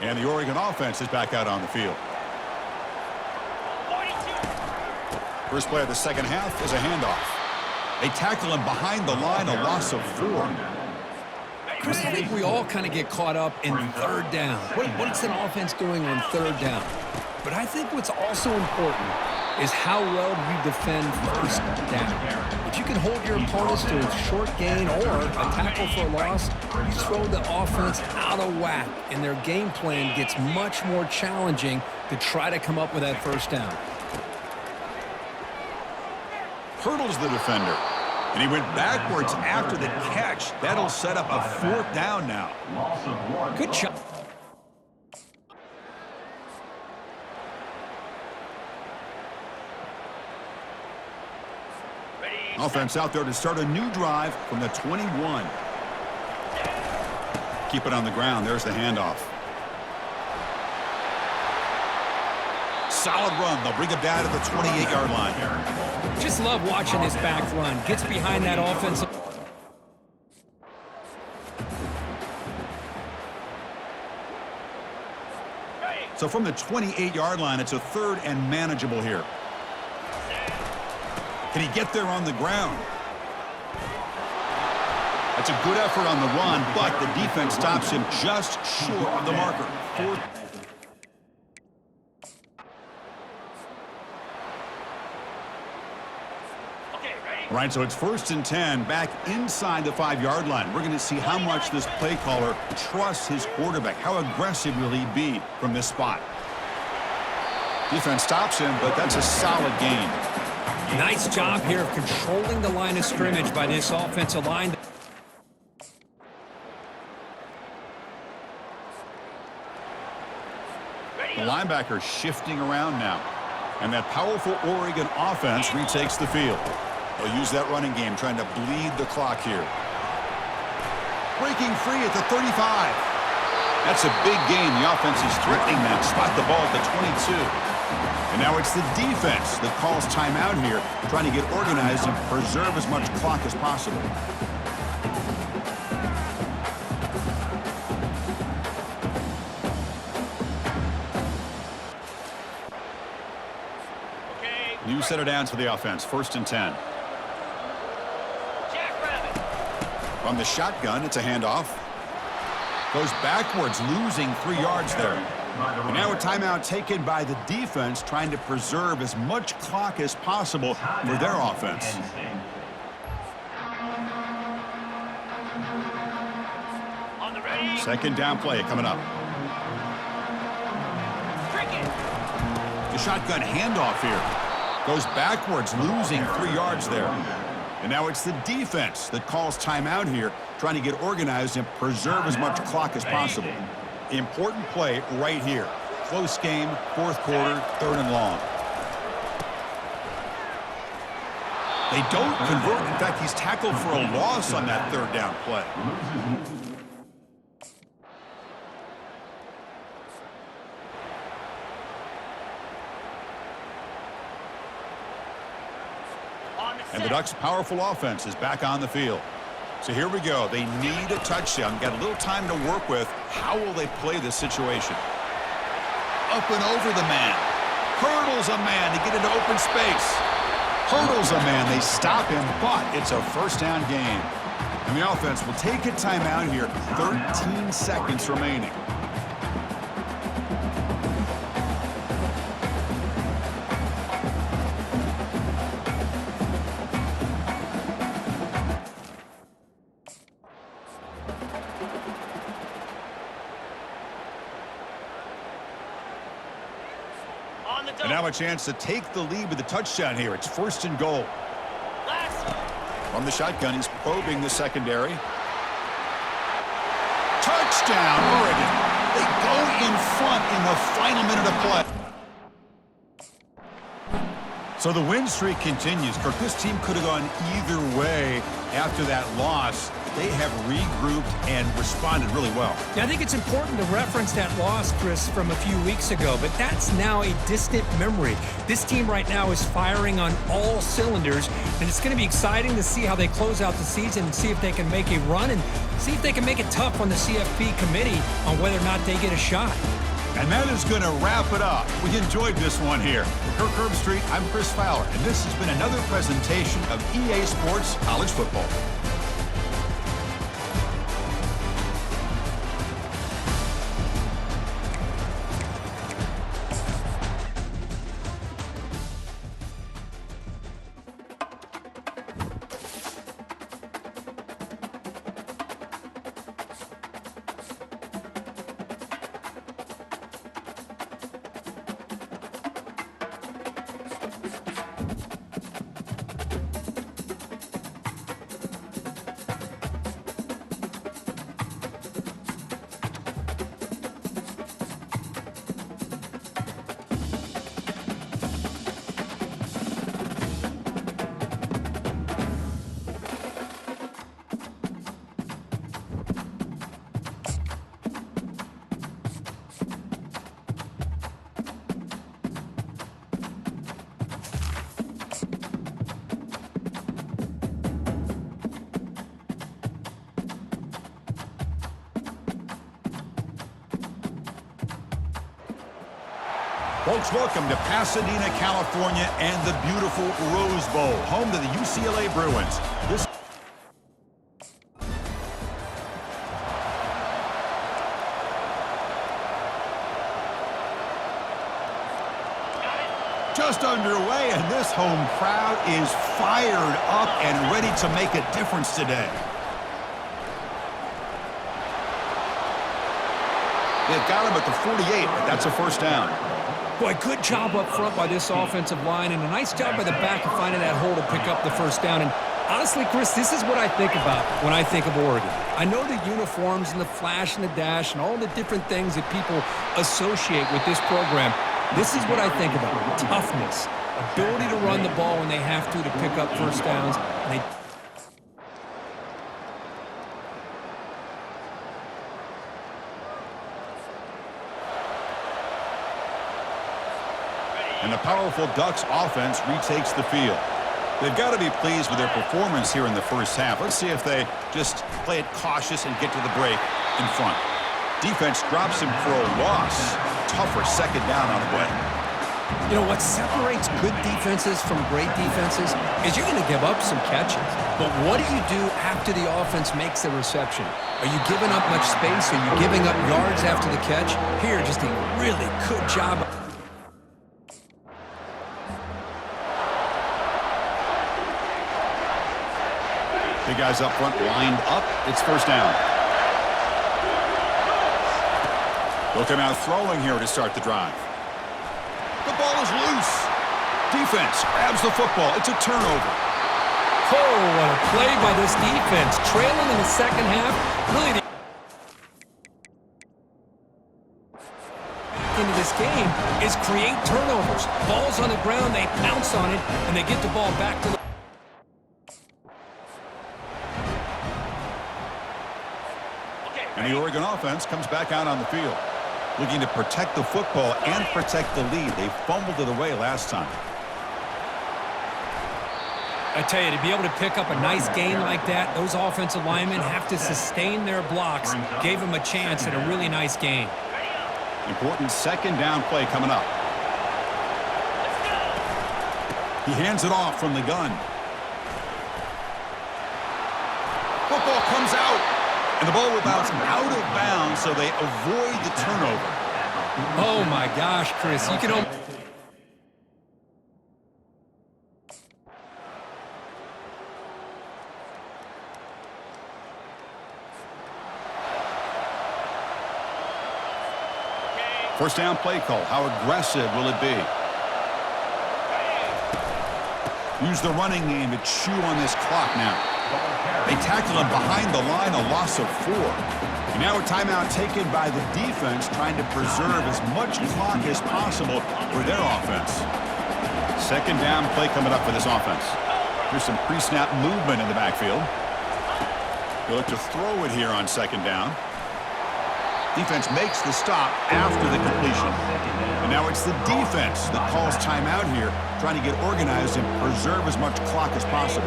And the Oregon offense is back out on the field. First play of the second half is a handoff. They tackle him behind the line, a loss of 4. Chris, I think we all kind of get caught up in third down. What's an offense doing on third down? But I think what's also important is how well you defend first down. If you can hold your opponents to a short gain or a tackle for a loss, you throw the offense out of whack, and their game plan gets much more challenging to try to come up with that first down. Hurdles the defender, and he went backwards after the catch. That'll set up a 4th down now. Good shot. Offense out there to start a new drive from the 21. Keep it on the ground. There's the handoff. Solid run. They'll bring it down to the 28-yard line. Just love watching this back run. Gets behind that offensive. So from the 28-yard line, it's a 3rd and manageable here. Can he get there on the ground? That's a good effort on the run, but the defense stops him just short of the marker. 4th. All right, so it's 1st and 10, back inside the 5-yard line. We're going to see how much this play caller trusts his quarterback. How aggressive will he be from this spot? Defense stops him, but that's a solid gain. Nice job here of controlling the line of scrimmage by this offensive line. The linebacker shifting around now. And that powerful Oregon offense retakes the field. They'll use that running game, trying to bleed the clock here. Breaking free at the 35. That's a big gain. The offense is threatening that. Spot the ball at the 22. And now it's the defense that calls timeout here, trying to get organized and preserve as much clock as possible. New set of downs for the offense. 1st and 10. From the shotgun, it's a handoff. Goes backwards, losing 3 yards there. And now a timeout taken by the defense, trying to preserve as much clock as possible for their offense. Second down play coming up. The shotgun handoff here. Goes backwards, losing 3 yards there. And now it's the defense that calls timeout here, trying to get organized and preserve as much clock as possible. Important play right here. Close game, 4th quarter, 3rd and long. They don't convert. In fact, he's tackled for a loss on that 3rd down play. And the Ducks' powerful offense is back on the field. So here we go. They need a touchdown. Got a little time to work with. How will they play this situation? Up and over the man. Hurdles a man to get into open space. Hurdles a man. They stop him, but it's a 1st down game. And the offense will take a timeout here. 13 seconds remaining. And now a chance to take the lead with a touchdown here. It's 1st and goal. From the shotgun, he's probing the secondary. Touchdown, Oregon. They go in front in the final minute of play. So the win streak continues. Kirk, this team could have gone either way after that loss. They have regrouped and responded really well. Yeah, I think it's important to reference that loss, Chris, from a few weeks ago, but that's now a distant memory. This team right now is firing on all cylinders, and it's going to be exciting to see how they close out the season and see if they can make a run and see if they can make it tough on the CFP committee on whether or not they get a shot. And that is going to wrap it up. We enjoyed this one here. For Kirk Herbstreit, I'm Chris Fowler, and this has been another presentation of EA Sports College Football. Folks, welcome to Pasadena, California, and the beautiful Rose Bowl, home to the UCLA Bruins. This just underway, and this home crowd is fired up and ready to make a difference today. They've got him at the 48, but that's a first down. Boy, good job up front by this offensive line, and a nice job by the back of finding that hole to pick up the first down. And honestly, Chris, this is what I think about when I think of Oregon. I know the uniforms and the flash and the dash and all the different things that people associate with this program. This is what I think about: toughness, ability to run the ball when they have to pick up first downs. And And the powerful Ducks offense retakes the field. They've got to be pleased with their performance here in the first half. Let's see if they just play it cautious and get to the break in front. Defense drops him for a loss. Tougher second down on the way. you know, what separates good defenses from great defenses is you're going to give up some catches. But what do you do after the offense makes the reception? Are you giving up much space? Are you giving up yards after the catch? Here, just a really good job. The guys up front lined up. It's first down. They'll come out throwing here to start the drive. The ball is loose. Defense grabs the football. It's a turnover. Oh, what a play by this defense. Trailing in the second half. Really, into this game is create turnovers. Ball's on the ground, they pounce on it, and they get the ball back to the... And the Oregon offense comes back out on the field, looking to protect the football and protect the lead. They fumbled it away last time. I tell you, to be able to pick up a nice gain like that, those offensive linemen have to sustain their blocks. Gave them a chance at a really nice gain. Important second down play coming up. He hands it off from the gun. Football comes out. And the ball will bounce out of bounds, so they avoid the turnover. Oh, my gosh, Chris. You can... First down play call. How aggressive will it be? Use the running game to chew on this clock now. They tackle him behind the line, a loss of 4. And now a timeout taken by the defense, trying to preserve as much clock as possible for their offense. Second down play coming up for this offense. Here's some pre-snap movement in the backfield. They look to throw it here on second down. Defense makes the stop after the completion. And now it's the defense that calls timeout here, trying to get organized and preserve as much clock as possible.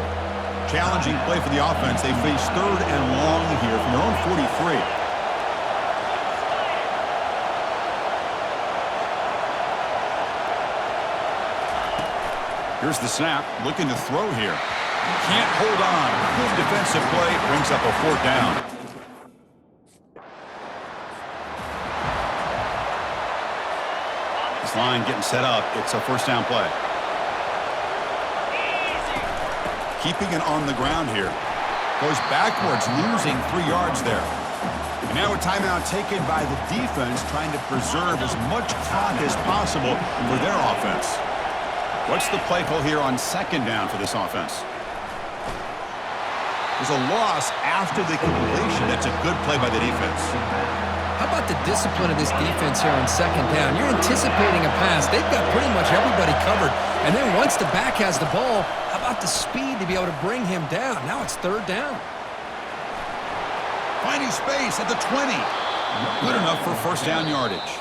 Challenging play for the offense. They face third and long here from their own 43. Here's the snap, looking to throw here. Can't hold on. Good defensive play, brings up a fourth down. This line getting set up. It's a first down play. Keeping it on the ground here. Goes backwards, losing 3 yards there. And now a timeout taken by the defense, trying to preserve as much clock as possible for their offense. What's the play call here on second down for this offense? There's a loss after the completion. That's a good play by the defense. How about the discipline of this defense here on second down? You're anticipating a pass. They've got pretty much everybody covered. And then once the back has the ball, how about the speed to be able to bring him down? Now it's third down. Finding space at the 20. Good enough for first down yardage.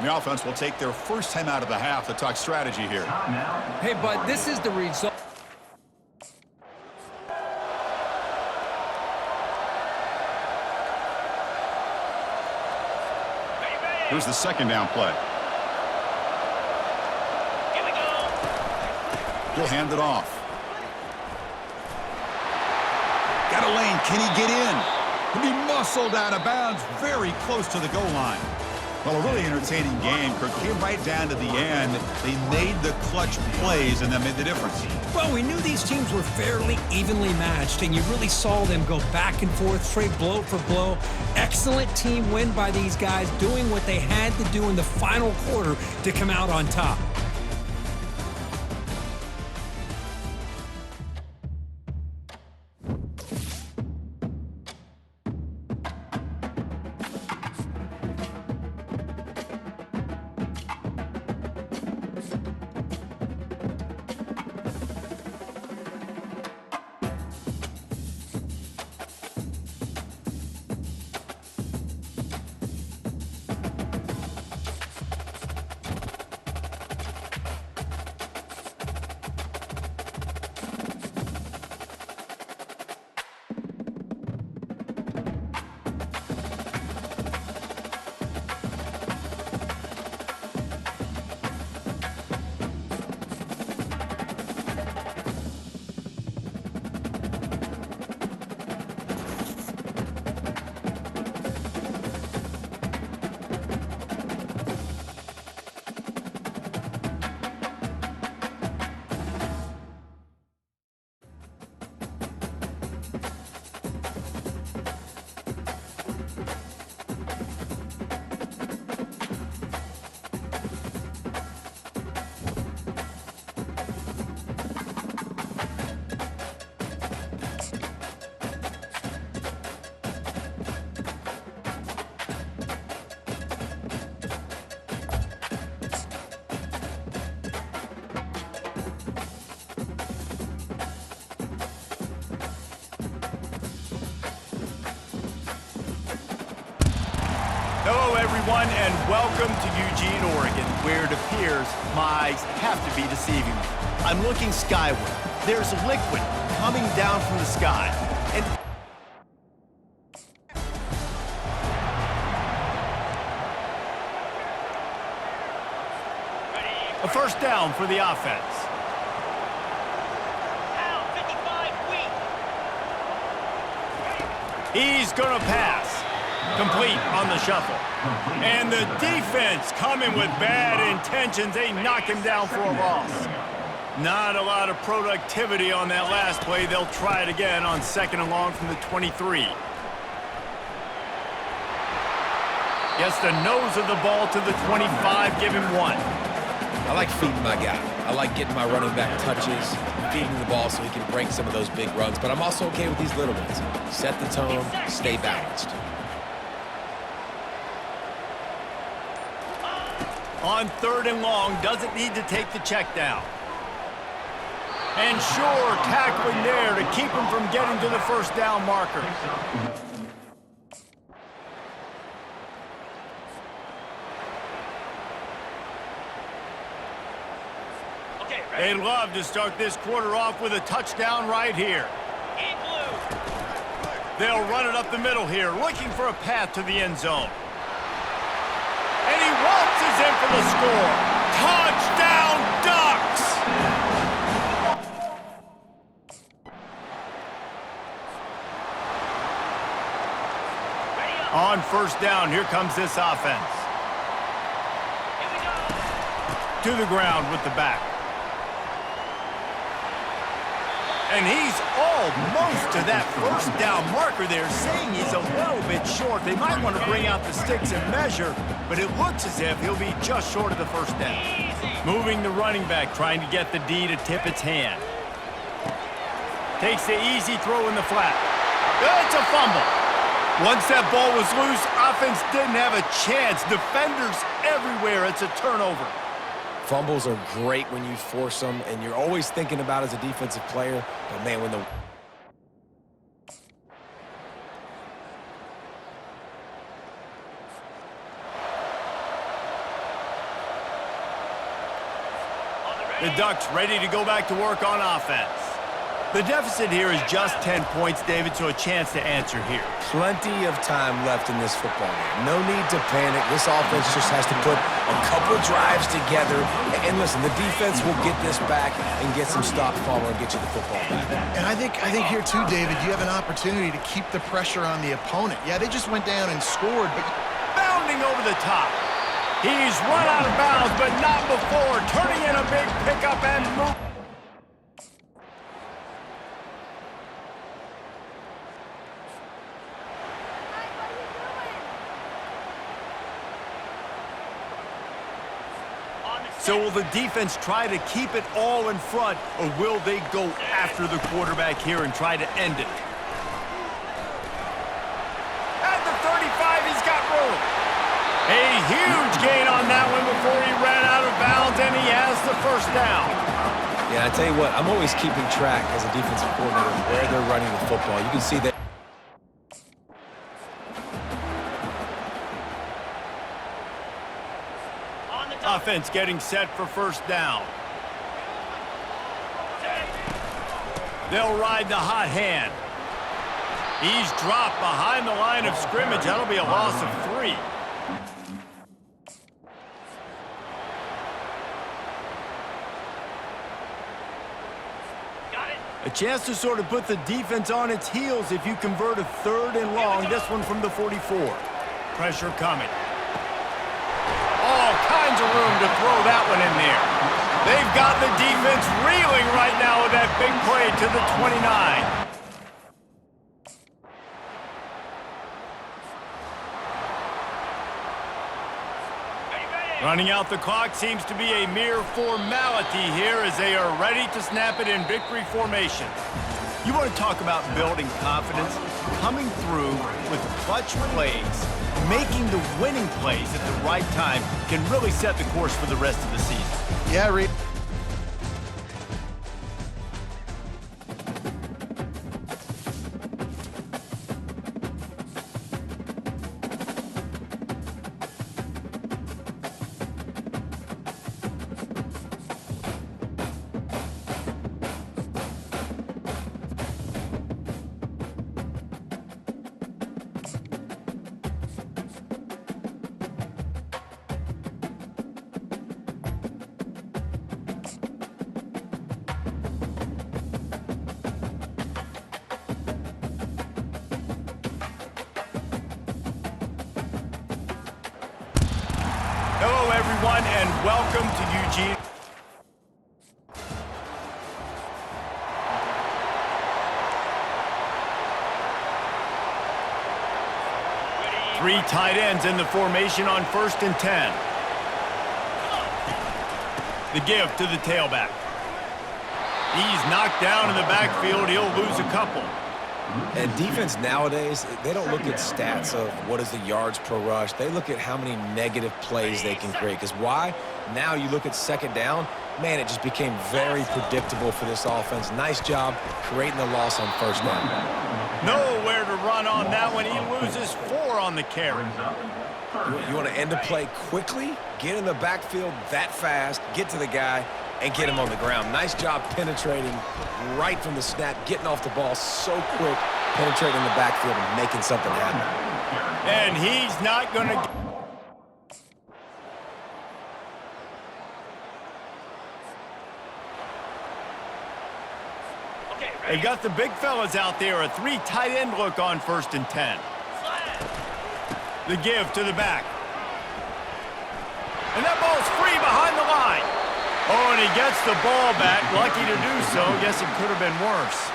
The offense will take their first time out of the half to talk strategy here. Hey, bud, this is the result. Here's the second down play. Here we go. He'll hand it off. Got a lane. Can he get in? He'll be muscled out of bounds very close to the goal line. Well, a really entertaining game. Kirk came right down to the end. They made the clutch plays, and that made the difference. Well, we knew these teams were fairly evenly matched, and you really saw them go back and forth, straight blow for blow. Excellent team win by these guys, doing what they had to do in the final quarter to come out on top. Hello, everyone, and welcome to Eugene, Oregon, where it appears my eyes have to be deceiving me. I'm looking skyward. There's liquid coming down from the sky, and a first down for the offense. Down, 55, weak. He's gonna pass. Complete on the shuffle. And the defense coming with bad intentions. They knock him down for a loss. Not a lot of productivity on that last play. They'll try it again on second and long from the 23. Gets the nose of the ball to the 25. Give him one. I like feeding my guy. I like getting my running back touches, feeding the ball so he can break some of those big runs. But I'm also okay with these little ones. Set the tone, stay balanced. On 3rd and long, doesn't need to take the check down. And sure, tackling there to keep him from getting to the first down marker. Okay, ready? They'd love to start this quarter off with a touchdown right here. In blue. They'll run it up the middle here, looking for a path to the end zone. And he waltzes in for the score. Touchdown, Ducks! Ready up. On 1st down, here comes this offense. Here we go. To the ground with the back. And he's almost to that first down marker there, saying he's a little bit short. They might want to bring out the sticks and measure, but it looks as if he'll be just short of the first down. Easy. Moving the running back, trying to get the D to tip its hand. Takes the easy throw in the flat. It's a fumble. Once that ball was loose, offense didn't have a chance. Defenders everywhere. It's a turnover. Fumbles are great when you force them, and you're always thinking about as a defensive player, but man, when the The Ducks ready to go back to work on offense. The deficit here is just 10 points, David, so a chance to answer here. plenty of time left in this football game. No need to panic. This offense just has to put a couple of drives together. And listen, the defense will get this back and get some stop follow and get you the football back. And I think here too, David, you have an opportunity to keep the pressure on the opponent. Yeah, they just went down and scored, but Bounding over the top. He's run out of bounds, but not before. Turning in a big pickup and move. So will the defense try to keep it all in front, or will they go after the quarterback here and try to end it? At the 35, he's got room. A huge gain on that one before he ran out of bounds, and he has the first down. Yeah, I tell you what, I'm always keeping track as a defensive coordinator of where they're running the football. You can see that. On the top. Offense getting set for first down. They'll ride the hot hand. He's dropped behind the line of scrimmage. That'll be a loss of 3. Got it. A chance to sort of put the defense on its heels if you convert a 3rd and long. This one from the 44. Pressure coming. All kinds of room to throw that one in there. They've got the defense reeling right now with that big play to the 29. Running out the clock seems to be a mere formality here as they are ready to snap it in victory formation. You want to talk about building confidence? Coming through with clutch plays, making the winning plays at the right time can really set the course for the rest of the season. yeah, Reed. Hello, everyone, and welcome to Eugene. Three tight ends in the formation on 1st and 10. The give to the tailback. He's knocked down in the backfield. He'll lose a couple. And defense nowadays, they don't look at stats of what is the yards per rush. They look at how many negative plays they can create. Because why? Now you look at second down, man, it just became very predictable for this offense. Nice job creating the loss on first down. Nowhere to run on that one. He loses 4 on the carry. You want to end the play quickly, get in the backfield that fast, get to the guy, and get him on the ground. Nice job penetrating right from the snap, getting off the ball so quick, penetrating the backfield and making something happen. And he's not going to... Okay, ready? They've got the big fellas out there, a 3 tight end look on 1st and 10. Flag. The give to the back. And that ball's free behind the line. Oh, and he gets the ball back. Lucky to do so. Guess it could have been worse.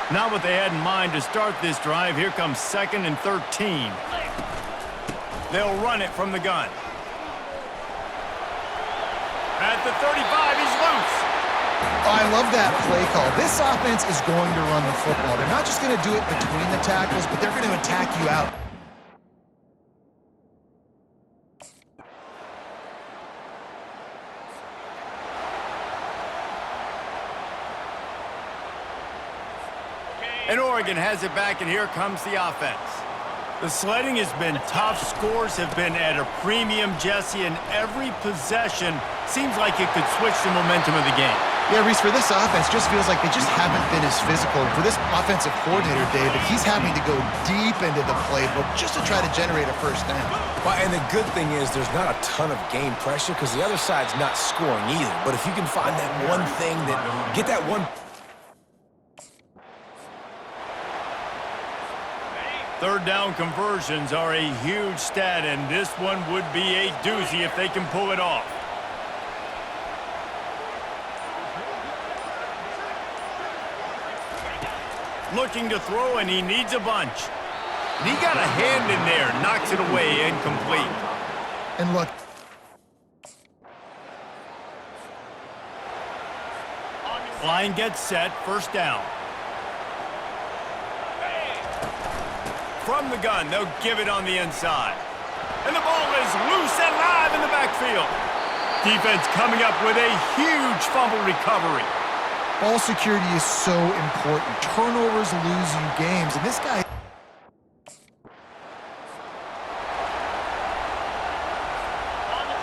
Not what they had in mind to start this drive. Here comes 2nd and 13. They'll run it from the gun. At the 35, he's loose. I love that play call. This offense is going to run the football. They're not just going to do it between the tackles, but they're going to attack you out. And Oregon has it back, and here comes the offense. The sledding has been tough. Scores have been at a premium, Jesse, and every possession seems like it could switch the momentum of the game. Yeah, Reese, for this offense, just feels like they just haven't been as physical. And for this offensive coordinator, David, he's having to go deep into the playbook just to try to generate a first down. Well, and the good thing is there's not a ton of game pressure because the other side's not scoring either. But if you can find that one thing that get that one... Third down conversions are a huge stat, and this one would be a doozy if they can pull it off. Looking to throw, and he needs a bunch. And he got a hand in there, knocks it away, incomplete. And look, Line gets set, first down. From the gun, they'll give it on the inside. And the ball is loose and live in the backfield. Defense coming up with a huge fumble recovery. ball security is so important. Turnovers lose you games, and this guy...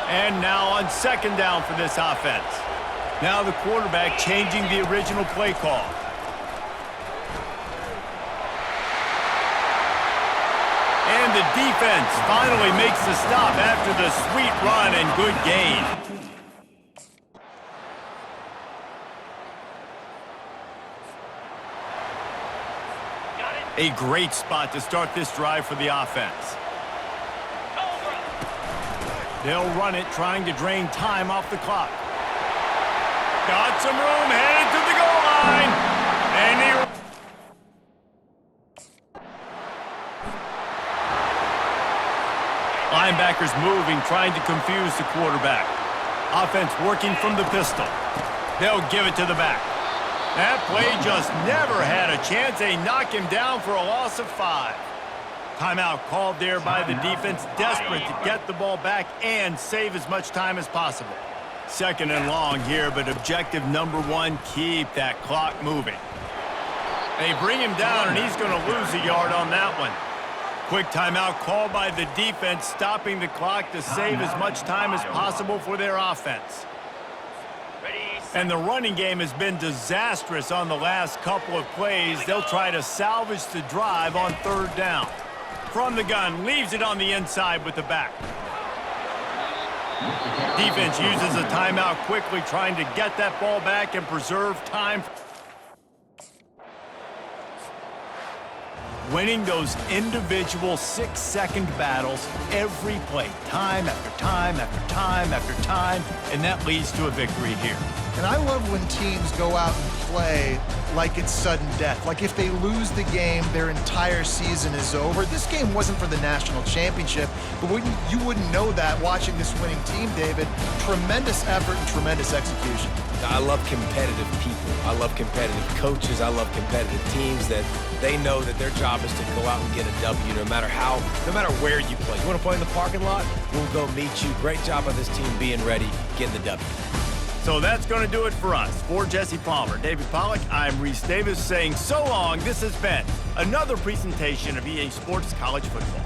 And now on 2nd down for this offense. Now the quarterback changing the original play call. And the defense finally makes the stop after the sweet run and good gain. A great spot to start this drive for the offense. They'll run it, trying to drain time off the clock. Got some room, headed to the goal line. And he... Linebackers moving, trying to confuse the quarterback. Offense working from the pistol. They'll give it to the back. That play just never had a chance. They knock him down for a loss of 5. Timeout called there by the defense, desperate to get the ball back and save as much time as possible. 2nd and long here, but objective number 1, keep that clock moving. They bring him down, and he's going to lose a yard on that one. Quick timeout called by the defense, stopping the clock to save as much time as possible for their offense. And the running game has been disastrous on the last couple of plays. They'll try to salvage the drive on 3rd down. From the gun, leaves it on the inside with the back. Defense uses a timeout quickly, trying to get that ball back and preserve time. Winning those individual 6-second battles every play, time after time after time after time, and that leads to a victory here. And I love when teams go out and play like it's sudden death. Like if they lose the game, their entire season is over. This game wasn't for the national championship, but you wouldn't know that watching this winning team, David. Tremendous effort and tremendous execution. I love competitive people. I love competitive coaches. I love competitive teams that they know that their job is to go out and get a W no matter where you play. You want to play in the parking lot? We'll go meet you. Great job by this team being ready, getting the W. So that's going to do it for us. For Jesse Palmer, David Pollack, I'm Reese Davis saying so long. This has been another presentation of EA Sports College Football.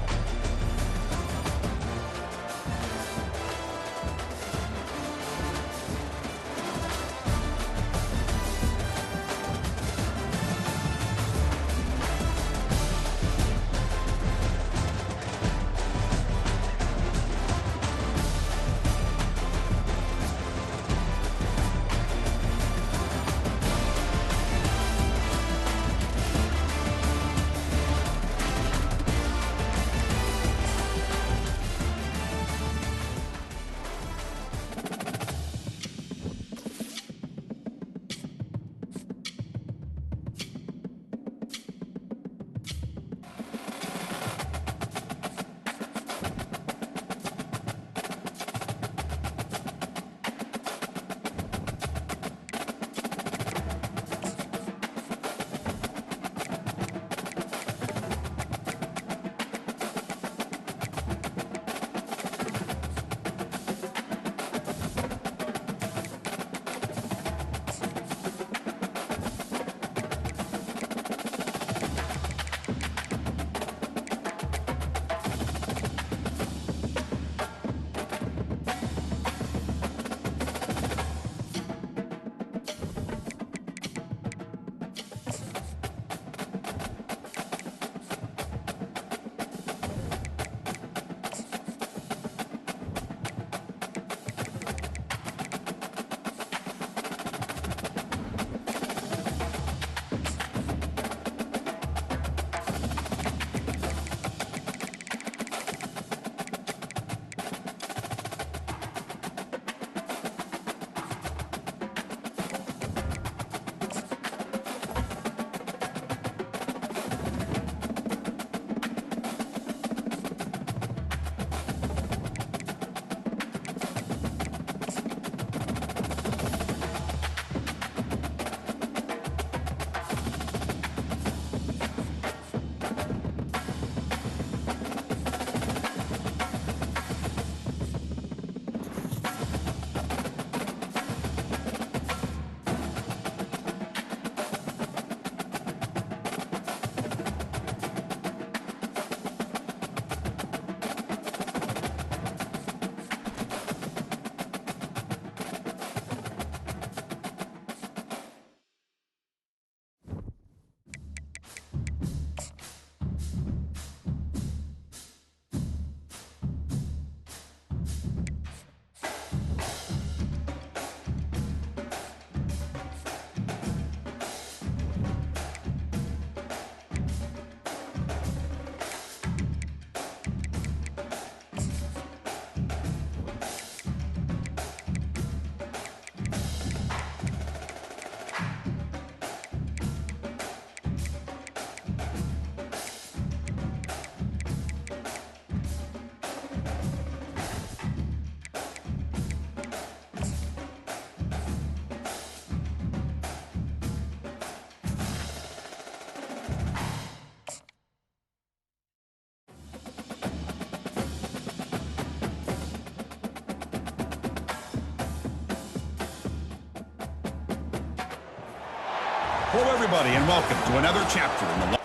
Hello, everybody, and welcome to another chapter in the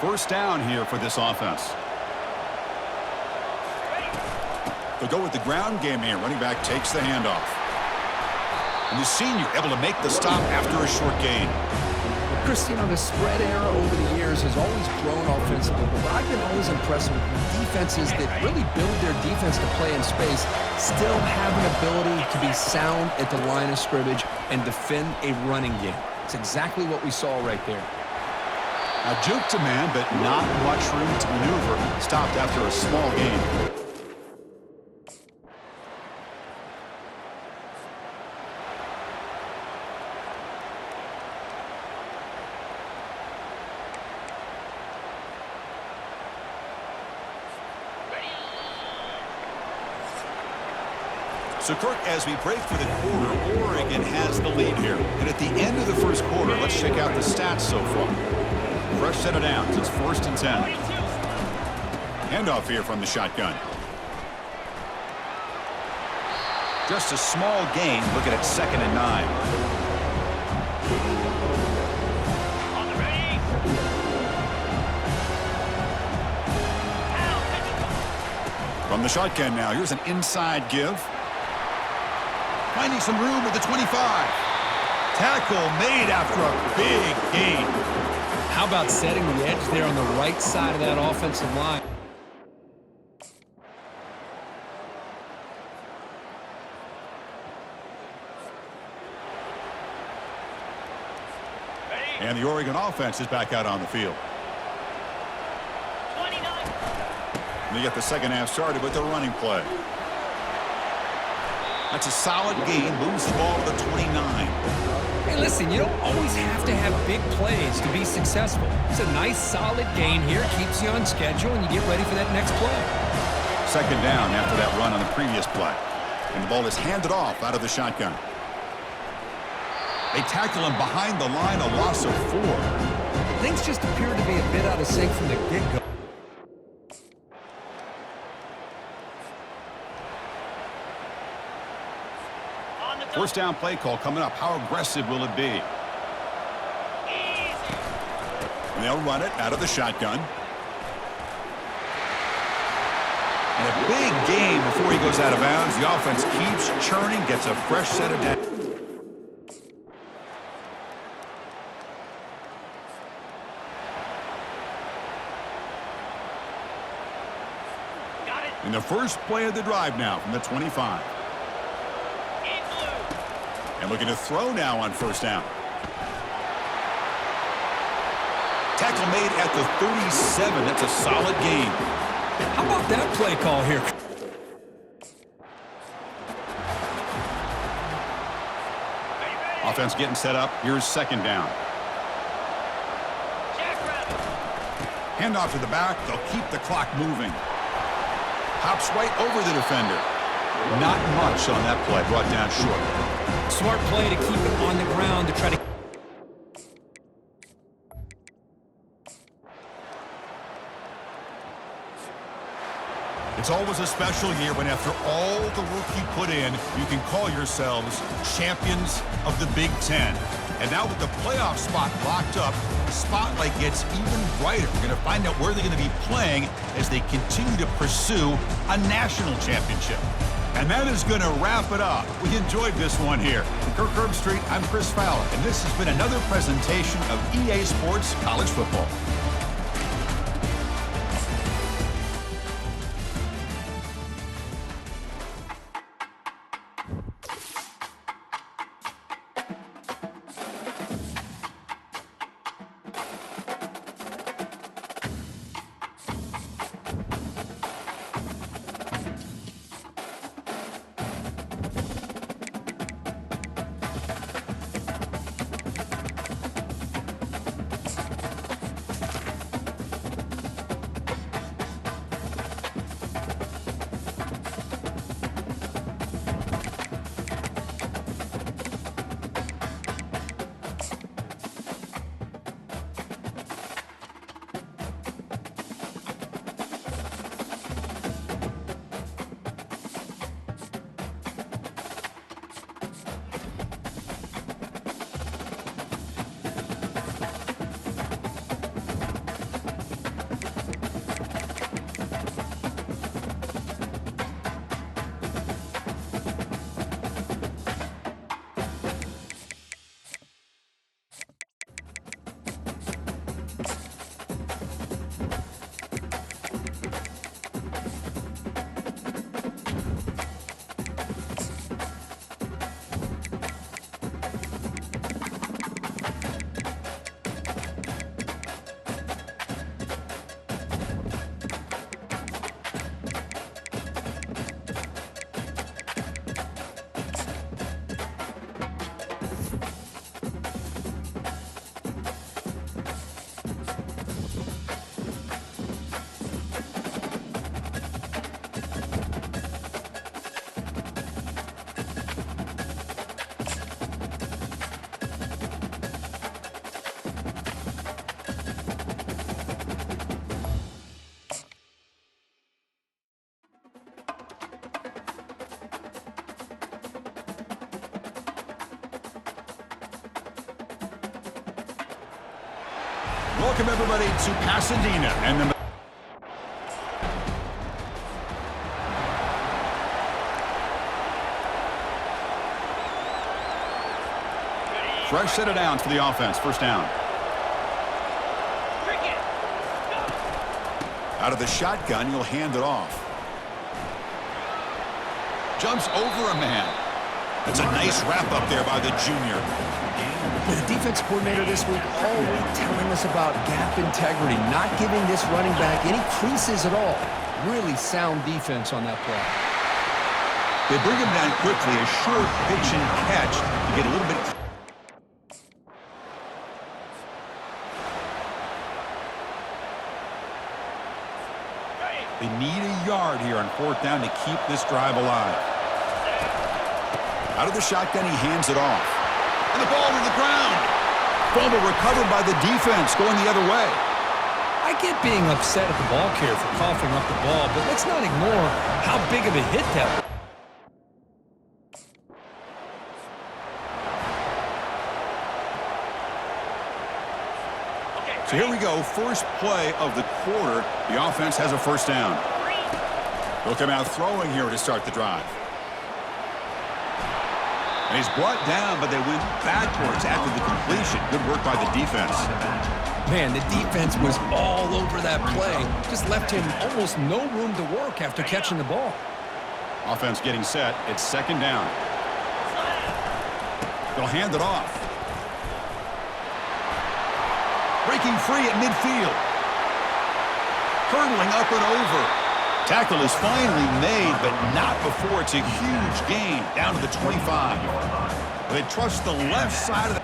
first down here for this offense. They'll go with the ground game here. Running back takes the handoff. And the senior able to make the stop after a short gain. Chris, you know, the spread era over the years has always grown offensively, but I've been always impressed with defenses that really build their defense to play in space, still have an ability to be sound at the line of scrimmage and defend a running game. It's exactly what we saw right there. A juke to man, but not much room to maneuver. Stopped after a small gain. So, Kirk, as we break for the quarter, Oregon has the lead here. And at the end of the first quarter, let's check out the stats so far. Fresh set of downs. It's 1st and 10. Handoff here from the shotgun. Just a small gain. Look at it, 2nd and 9. On the ready. From the shotgun now, here's an inside give. Finding some room at the 25. Tackle made after a big gain. How about setting the edge there on the right side of that offensive line? And the Oregon offense is back out on the field. 29. They get the second half started with their running play. That's a solid gain. Moves the ball to the 29. Hey, listen, you don't always have to have big plays to be successful. It's a nice, solid gain here. Keeps you on schedule, and you get ready for that next play. 2nd down after that run on the previous play. And the ball is handed off out of the shotgun. They tackle him behind the line, a loss of 4. Things just appear to be a bit out of sync from the get-go. First down play call coming up. How aggressive will it be? And they'll run it out of the shotgun. And a big gain before he goes out of bounds. The offense keeps churning, gets a fresh set of downs. In the first play of the drive now from the 25. And looking to throw now on 1st down. Tackle made at the 37. That's a solid gain. How about that play call here? Offense getting set up. Here's 2nd down. Handoff to the back. They'll keep the clock moving. Hops right over the defender. Not much on that play. Brought down short. Smart play to keep it on the ground to try to... It's always a special year when after all the work you put in, you can call yourselves champions of the Big Ten. And now with the playoff spot locked up, the spotlight gets even brighter. We're going to find out where they're going to be playing as they continue to pursue a national championship. And that is going to wrap it up. We enjoyed this one here. From Kirk Herbstreit, I'm Chris Fowler, and this has been another presentation of EA Sports College Football. Welcome, everybody, to Pasadena. And the fresh set of downs for the offense. First down. Cricket. Out of the shotgun, he'll hand it off. Jumps over a man. That's a nice wrap up there by the junior. The defense coordinator this week always telling us about gap integrity, not giving this running back any creases at all. Really sound defense on that play. They bring him down quickly, a short pitch and catch to get a little bit. They need a yard here on fourth down to keep this drive alive. Out of the shotgun, he hands it off. And the ball to the ground. Fumble recovered by the defense, going the other way. I get being upset at the ball carrier for coughing up the ball, but let's not ignore how big of a hit that was. So here we go, first play of the quarter. The offense has a first down. They'll come out throwing here to start the drive. And he's brought down, but they went backwards after the completion. Good work by the defense. Man, the defense was all over that play. Just left him almost no room to work after catching the ball. Offense getting set. It's second down. They'll hand it off. Breaking free at midfield. Hurdling up and over. Tackle is finally made, but not before it's a huge gain down to the 25. They trust the left side of the...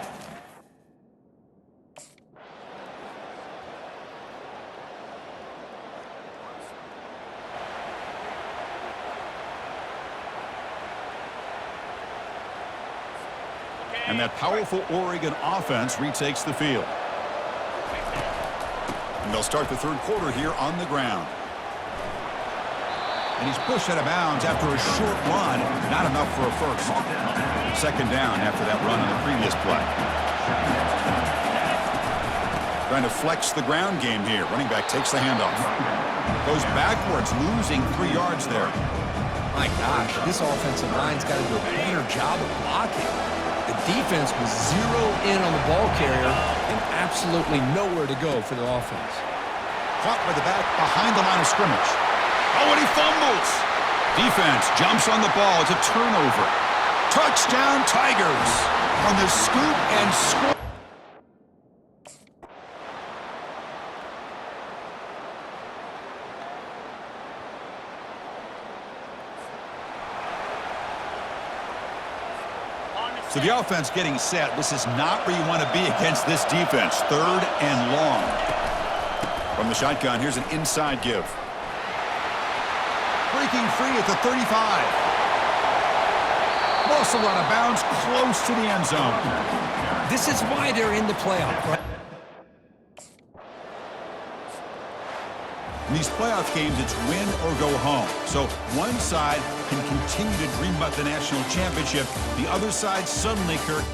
And that powerful Oregon offense retakes the field. And they'll start the third quarter here on the ground. And he's pushed out of bounds after a short run. Not enough for a first. Second down after that run on the previous play. Trying to flex the ground game here. Running back takes the handoff. Goes backwards, losing 3 yards there. My gosh, this offensive line's got to do a better job of blocking. The defense was zeroed in on the ball carrier and absolutely nowhere to go for the offense. Caught by the back behind the line of scrimmage. Oh, and he fumbles. Defense jumps on the ball. It's a turnover. Touchdown, Tigers on the scoop and score. So the offense getting set. This is not where you want to be against this defense. Third and long. From the shotgun, here's an inside give. Breaking free at the 35. Muscle out of bounds, close to the end zone. This is why they're in the playoff, right? In these playoff games, it's win or go home. So one side can continue to dream about the national championship. The other side suddenly, Kurt,